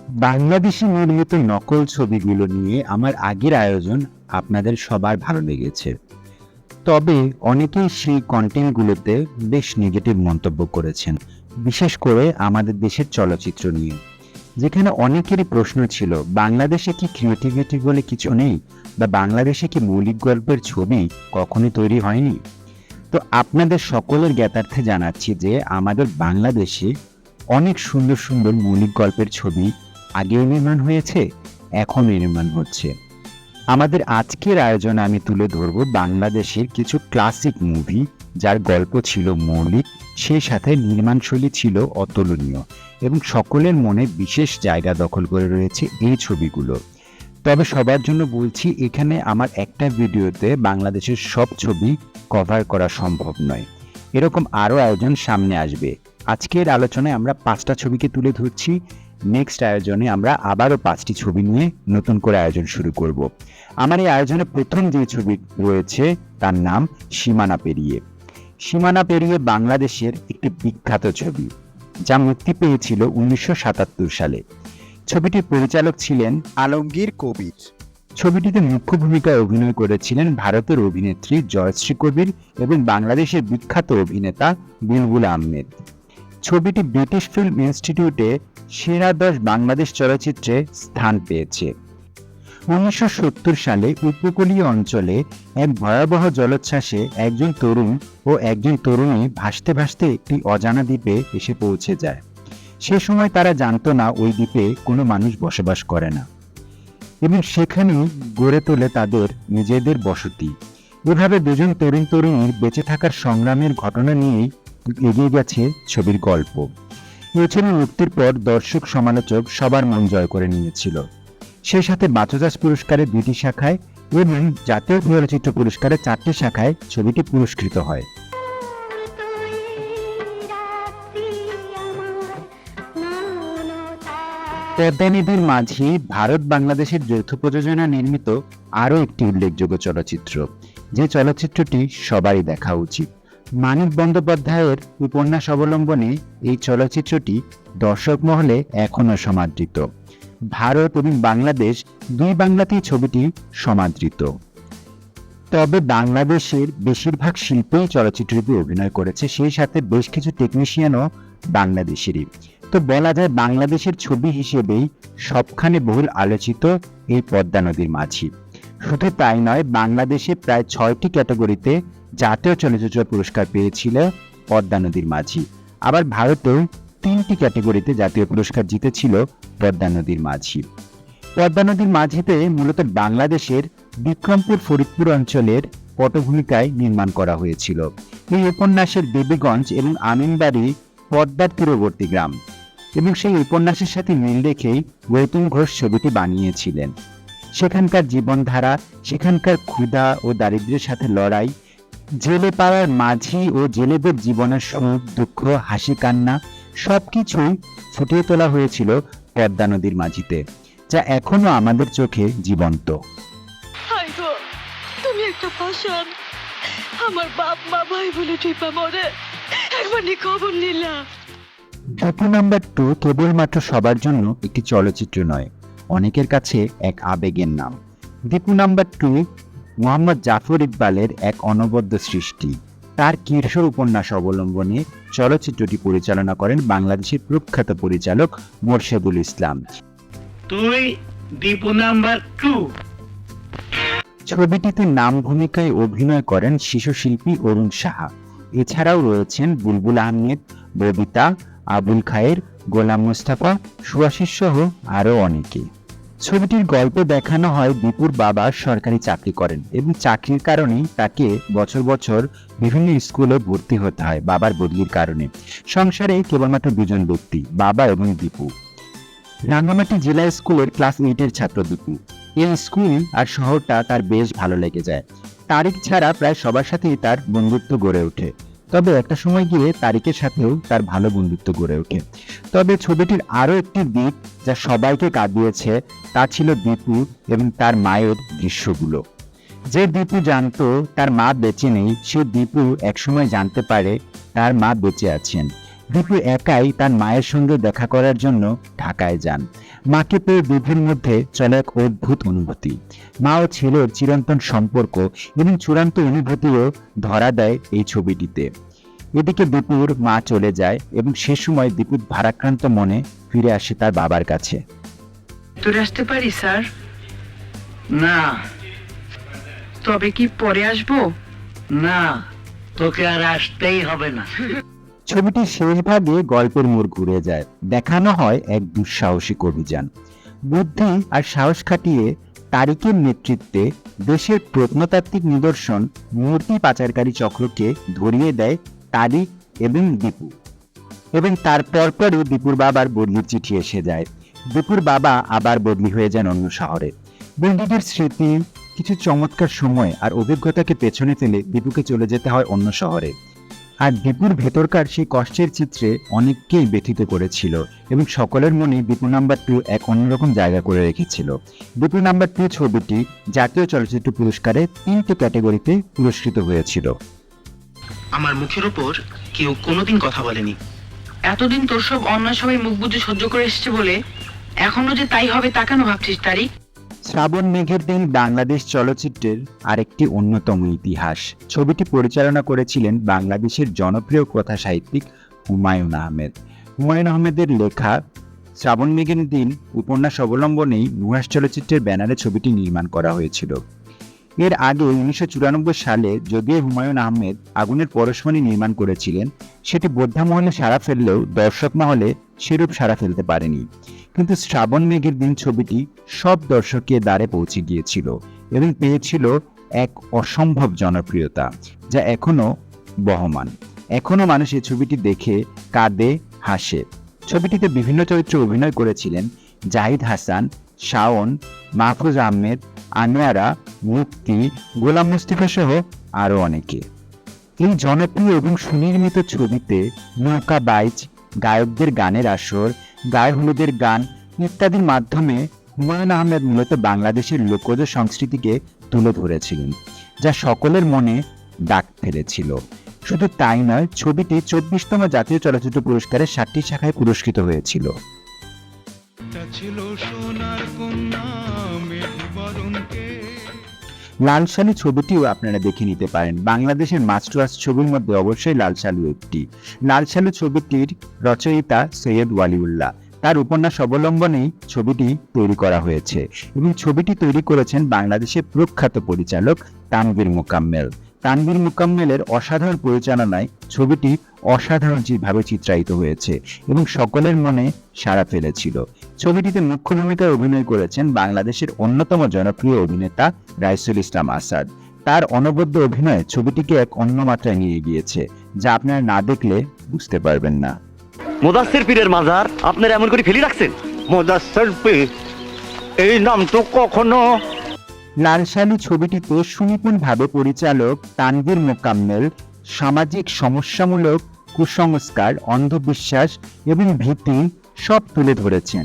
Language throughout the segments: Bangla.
বাংলাদেশি নির্মিত নকল ছবিগুলো নিয়ে আমার আগের আয়োজন আপনাদের সবার ভালো লেগেছে। তবে অনেকেই সেই কন্টেন্টগুলোতে বেশ নেগেটিভ মন্তব্য করেছেন, বিশেষ করে আমাদের দেশের চলচ্চিত্র নিয়ে। যেখানে অনেকেরই প্রশ্ন ছিল, বাংলাদেশে কি ক্রিয়েটিভিটি বলে কিছু নেই, বা বাংলাদেশে কি মৌলিক গল্পের ছবি কখনোই তৈরি হয়নি? তো আপনাদের সকলের জ্ঞাতার্থে জানাচ্ছি যে আমাদের বাংলাদেশে অনেক সুন্দর সুন্দর মৌলিক গল্পের ছবি আগেও নির্মাণ হয়েছে, এখনও নির্মাণ হচ্ছে। আমাদের আজকের আয়োজনে আমি তুলে ধরব বাংলাদেশের কিছু ক্লাসিক মুভি যার গল্প ছিল মৌলিক, সেই সাথে নির্মাণশৈলী ছিল অতুলনীয় এবং সকলের মনে বিশেষ জায়গা দখল করে রয়েছে এই ছবিগুলো। তবে সবার জন্য বলছি, এখানে আমার একটা ভিডিওতে বাংলাদেশের সব ছবি কভার করা সম্ভব নয়। এরকম আরও আয়োজন সামনে আসবে। আজকের আলোচনায় আমরা 5টা ছবিকে তুলে ধরছি। নেক্সট আয়োজনে আমরা আবারও 5টি ছবি নিয়ে নতুন করে আয়োজন শুরু করব। আমার এই আয়োজনে প্রথম যে ছবি রয়েছে তার নাম সীমানা পেরিয়ে। সীমানা পেরিয়ে বাংলাদেশের একটি বিখ্যাত ছবি, যা মুক্তি পেয়েছিল 1977 সালে। ছবিটির পরিচালক ছিলেন আলমগীর কবির। ছবিটিতে মুখ্য ভূমিকায় অভিনয় করেছিলেন ভারতের অভিনেত্রী জয়শ্রী কবির এবং বাংলাদেশের বিখ্যাত অভিনেতা বুলবুল আহমেদ। ছবিটি ব্রিটিশ ফিল্ম ইনস্টিটিউটে সেরা 10 বাংলাদেশ চলচ্চিত্রে স্থান পেয়েছে। 1970 সালে উপকূলীয় অঞ্চলে এক ভয়াবহ জলোচ্ছ্বাসে একজন তরুণ ও একজন তরুণী ভাসতে ভাসতে একটি অজানা দ্বীপে এসে পৌঁছে যায়। সে সময় তারা জানতো না ওই দ্বীপে কোনো মানুষ বসবাস করে না এবং সেখানেই গড়ে তোলে তাদের নিজেদের বসতি। এভাবে দুজন তরুণ তরুণীর বেঁচে থাকার সংগ্রামের ঘটনা নিয়েই এগিয়ে গেছে ছবির গল্প। এই ছবি মুক্তির পর দর্শক সমালোচক সবার মন জয় করে নিয়েছিল। সেই সাথে বাচজাস পুরস্কারের 2টি শাখায় এবং জাতীয় চলচ্চিত্র পুরস্কারের 4টি শাখায় ছবিটি পুরস্কৃত হয়। পদ্মানিধির মাঝি ভারত বাংলাদেশের যৌথ প্রযোজনা নির্মিত আরও একটি উল্লেখযোগ্য চলচ্চিত্র, যে চলচ্চিত্রটি সবারই দেখা উচিত। মানিক বন্দ্যোপাধ্যায়ের উপন্যাস অবলম্বনে এই চলচ্চিত্রটি দর্শক মহলে এখনও সমাদৃত। ভারত এবং বাংলাদেশ দুই বাংলাতেই ছবিটি সমাদৃত। তবে বাংলাদেশের বেশিরভাগ শিল্পী চলচ্চিত্রটি অভিনয় করেছে, সেই সাথে বেশ কিছু টেকনিশিয়ানও বাংলাদেশেরই। তো বলা যায় বাংলাদেশের ছবি হিসেবেই সবখানে বহুল আলোচিত এই পদ্মা নদীর মাঝি। শুধু তাই নয়, বাংলাদেশে প্রায় 6টি ক্যাটাগরিতে জাতীয় চলচ্চিত্র পুরস্কার পেয়েছিল পদ্মা নদীর মাঝি। আবার ভারতেও 3টি ক্যাটাগরিতে জাতীয় পুরস্কার জিতেছিল পদ্মা নদীর মাঝি। পদ্মা নদীর মাঝিতে মূলত বাংলাদেশের বিক্রমপুর ফরিদপুর অঞ্চলের পটভূমিকায় নির্মাণ করা হয়েছিল। এই উপন্যাসের দেবীগঞ্জ এবং আমিনবাড়ি পদ্মার তীরবর্তী গ্রাম, এবং সেই উপন্যাসের সাথে মিল রেখেই গৌতম ঘোষ ছবিটি বানিয়েছিলেন। সেখানকার জীবনধারা, সেখানকার ক্ষুধা ও দারিদ্র্যের সাথে লড়াই, জেলে পাড়ার মাঝি ও জেলেদের জীবনের সুখ দুঃখ হাসি কান্না সবকিছুই ফুটিয়ে তোলা হয়েছিল পদ্মা নদীর মাঝিতে, যা এখনো আমাদের চোখে জীবন্ত। তুমি একটা পাষাণ, আমার বাপ মা ভাই বলে টিপা মরে একবার খবর নিলাম। দীপু নাম্বার 2 কেবলমাত্র সবার জন্য একটি চলচ্চিত্র নয়, অনেকের কাছে এক আবেগের নাম। দীপু নাম্বার 2 মোহাম্মদ জাফর ইকবালের এক অনবদ্য সৃষ্টি। তার কিশোর উপন্যাস অবলম্বনে চলচ্চিত্রটি পরিচালনা করেন বাংলাদেশের প্রখ্যাত পরিচালক মোরশেদুল ইসলাম। তুই দীপু নাম্বার 2। ছবিটিতে নাম ভূমিকায় অভিনয় করেন শিশু শিল্পী অরুণ সাহা। এছাড়াও রয়েছেন বুলবুল আহমেদ, ববিতা, আবুল খায়ের, গোলাম মুস্তাফা, সুয়াশিস সহ আরও অনেকে। ছবিটির গল্প দেখানো হয় দীপুর বাবা সরকারি চাকরি করেন এবং চাকরির কারণেই তাকে বছর বছর বিভিন্ন স্কুলে ভর্তি হতে হয় বাবার বদলির কারণে। সংসারে কেবলমাত্র 2জন ব্যক্তি, বাবা এবং দীপু। রাঙ্গামাটি জেলা স্কুলের ক্লাস 8-এর ছাত্র দীপু। এই স্কুল আর শহরটা তার বেশ ভালো লেগে যায়। তারিক ছাড়া প্রায় সবার সাথেই তার বন্ধুত্ব গড়ে ওঠে। তবে একটা সময় গিয়ে তারিকের সাথেও তার ভালো বন্ধুত্ব গড়ে ওঠে। তবে ছবিটির আরও একটি দিক যা সবাইকে কাঁদিয়েছে, তা ছিল দীপু এবং তার মায়ের দৃশ্যগুলো। যে দীপু জানতো তার মা বেঁচে নেই, সে দীপু একসময় জানতে পারে তার মা বেঁচে আছেন। দীপু একাই তার মায়ের সঙ্গে দেখা করার জন্য ঢাকায় যান। মাকে পেয়ে দীপুর মধ্যে চলে এক অদ্ভুত অনুভূতি। মা ও ছেলের চিরন্তন সম্পর্ক এবং চূড়ান্ত অনুভূতিও ধরা দেয় এই ছবিটিতে। এদিকে দীপুর মা চলে যায় এবং সে সময় দীপুর ভারাক্রান্ত মনে ফিরে আসে তার বাবার কাছে। তোরে আসতে পারি স্যার? না তবে কি পরে আসবো? না, তোকে আর আসতেই হবে না। ছবিটির শেষ ভাগে গল্পের মোড় ঘুরে যায়। দেখানো হয় এক দুঃসাহসিক অভিযান। বুদ্ধি আর সাহস খাটিয়ে তারিকের নেতৃত্বে দেশের প্রত্নতাত্ত্বিক নিদর্শন মূর্তি পাচারকারী চক্রকে ধরিয়ে দেয় তারিক এবং দীপু। এবং তার পরপরই দীপুর বাবার বদলির চিঠি এসে যায়। দীপুর বাবা আবার বদলি হয়ে যান অন্য শহরে। বন্ধুদের স্মৃতি, কিছু চমৎকার সময় আর অভিজ্ঞতাকে পেছনে ফেলে দীপুকে চলে যেতে হয় অন্য শহরে। আর দীপুর ভেতরকার সেই কষ্টের চিত্রে অনেককেই ব্যথিত করেছিল এবং সকলের মনে দীপু নাম্বার 2 এক অন্যরকম জায়গা করে রেখেছিল। দীপু নাম্বার 2 ছবিটি জাতীয় চলচ্চিত্র পুরস্কারে 3টি ক্যাটাগরিতে পুরস্কৃত হয়েছিল। আমার মুখের উপর কেউ কোনোদিন কথা বলেনি। এতদিন তোর সব অন্যায় সবাই মুখ বুজে সহ্য করে এসছে বলে এখনো যে তাই হবে তা কেন ভাবছিস তারিক? শ্রাবণ মেঘের দিন বাংলাদেশ চলচ্চিত্রের আরেকটি অন্যতম ইতিহাস। ছবিটি পরিচালনা করেছিলেন বাংলাদেশের জনপ্রিয় কথা সাহিত্যিক হুমায়ুন আহমেদ। হুমায়ুন আহমেদের লেখা শ্রাবণ মেঘের দিন উপন্যাস অবলম্বনেই নুহাস চলচ্চিত্রের ব্যানারে ছবিটি নির্মাণ করা হয়েছিল। এর আগে 1994 সালে যদিও হুমায়ুন আহমেদ আগুনের পরশমণি নির্মাণ করেছিলেন, সেটি বোদ্ধা মহলে সাড়া ফেললেও দর্শক মহলে সেরূপ সাড়া ফেলতে পারেনি। কিন্তু শ্রাবণ মেঘের দিন ছবিটি সব দর্শকের দ্বারে পৌঁছে গিয়েছিল এবং পেয়েছিল এক অসম্ভব জনপ্রিয়তা, যা এখনো বহমান। এখনো মানুষ এই ছবিটি দেখে কাঁদে, হাসে। ছবিটিতে বিভিন্ন চরিত্রে অভিনয় করেছিলেন জাহিদ হাসান, শাওন, মাহফুজ আহমেদ, আনোয়ারা, মুক্তি, গোলাম মুস্তাফা সহ আরো অনেকে। এই জনপ্রিয় এবং সুনির্মিত ছবিতে নৌকা বাইচ, গায়কদের গানের আসর, গায়ে হলুদের গান ইত্যাদির মাধ্যমে হুমায়ুন আহমেদ মূলত বাংলাদেশের লোকজ সংস্কৃতিকে তুলে ধরেছিলেন, যা সকলের মনে দাগ ফেলেছিল। শুধু তাই নয়, ছবিটি 24তম জাতীয় চলচ্চিত্র পুরস্কারে 7টি শাখায় পুরস্কৃত হয়েছিল। লাল সালু ছবিটিও আপনারা দেখে নিতে পারেন। বাংলাদেশের মাস্ট ওয়াচ ছবির মধ্যে অবশ্যই লাল সালু একটি। লাল সালু ছবিটির রচয়িতা সৈয়দ ওয়ালিউল্লাহ, তার উপন্যাস অবলম্বনেই ছবিটি তৈরি করা হয়েছে এবং ছবিটি তৈরি করেছেন বাংলাদেশের প্রখ্যাত পরিচালক তানভীর মোকাম্মেল। তানভীর মোকাম্মেলের অসাধারণ পরিচালনায় ছবিটি অসাধারণভাবে চিত্রায়িত হয়েছে এবং সকলের মনে সাড়া ফেলেছিল। ছবিটিতে মুখ্য ভূমিকায় অভিনয় করেছেন বাংলাদেশের অন্যতম জনপ্রিয় অভিনেতা রাইসুল ইসলাম আসাদ। তার অনবদ্য অভিনয় ছবিটিকে এক অন্য মাত্রায় নিয়ে গিয়েছে, যা আপনারা না দেখলে বুঝতে পারবেন না। মুদাসসির পীরের মাজার আপনারা এমন করে ফেলি রাখছেন? মুদাসসির পীর এই নাম তো কখনো। লাল সালু ছবিটিতে সুনিপুণভাবে পরিচালক তানভীর মোকাম্মেল সামাজিক সমস্যামূলক কুসংস্কার, অন্ধবিশ্বাস এবং ভীতি সব তুলে ধরেছেন।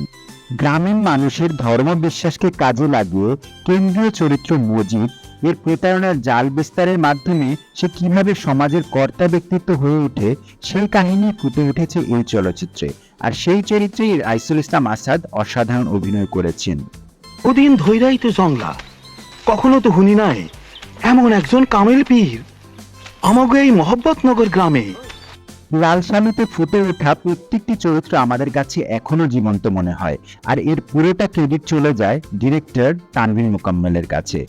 গ্রামীণ মানুষের ধর্মবিশ্বাসকে কাজে লাগিয়ে কেন্দ্রীয় চরিত্র মজিদ এর প্রতারণার জাল বিস্তারের মাধ্যমে সে কিভাবে সমাজের কর্তা ব্যক্তিত্ব হয়ে ওঠে, সেই কাহিনী ফুটে উঠেছে এই চলচ্চিত্রে। আর সেই চরিত্রেই রাইসুল ইসলাম আসাদ অসাধারণ অভিনয় করেছেন। ওদিন ধৈরাই তো জংলা, কখনো তো হুনি নাই এমন একজন কামেল পীর আমাকে এই মোহাম্মদনগর গ্রামে। লাল সালুতে ফুটে ওঠা প্রত্যেকটি চরিত্র আমাদের কাছে এখনো জীবন্ত মনে হয়, আর এর পুরোটা ক্রেডিট চলে যায় ডিরেক্টর তানভীর মোকাম্মেলের কাছে।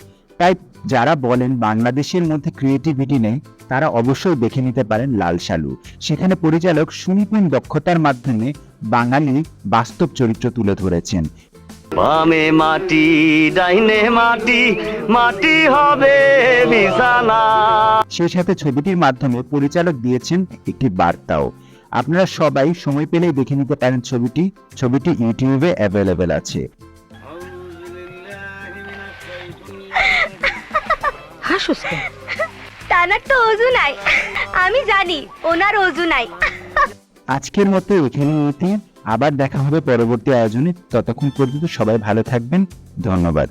তাই যারা বলেন বাংলাদেশের মধ্যে ক্রিয়েটিভিটি নেই, তারা অবশ্যই দেখে নিতে পারেন লাল সালু। সেখানে পরিচালক সুনিপুণ দক্ষতার মাধ্যমে বাঙালি বাস্তব চরিত্র তুলে ধরেছেন। বামে মাটি ডাইনে মাটি, মাটি হবে বিছানা। সেই সাথে ছবিটির মাধ্যমে পরিচালক দিয়েছেন একটি বার্তাও। আপনারা সবাই সময় পেলেই দেখে নিতে পারেন ছবিটি ইউটিউবে অ্যাভেলেবেল আছে। হাসুস কেন? তানার তো অজু নাই, আমি জানি ওনার অজু নাই। আজকের মতো এখানে আবার দেখা হবে পরবর্তী আয়োজনে। ততক্ষণ পর্যন্ত সবাই ভালো থাকবেন। ধন্যবাদ।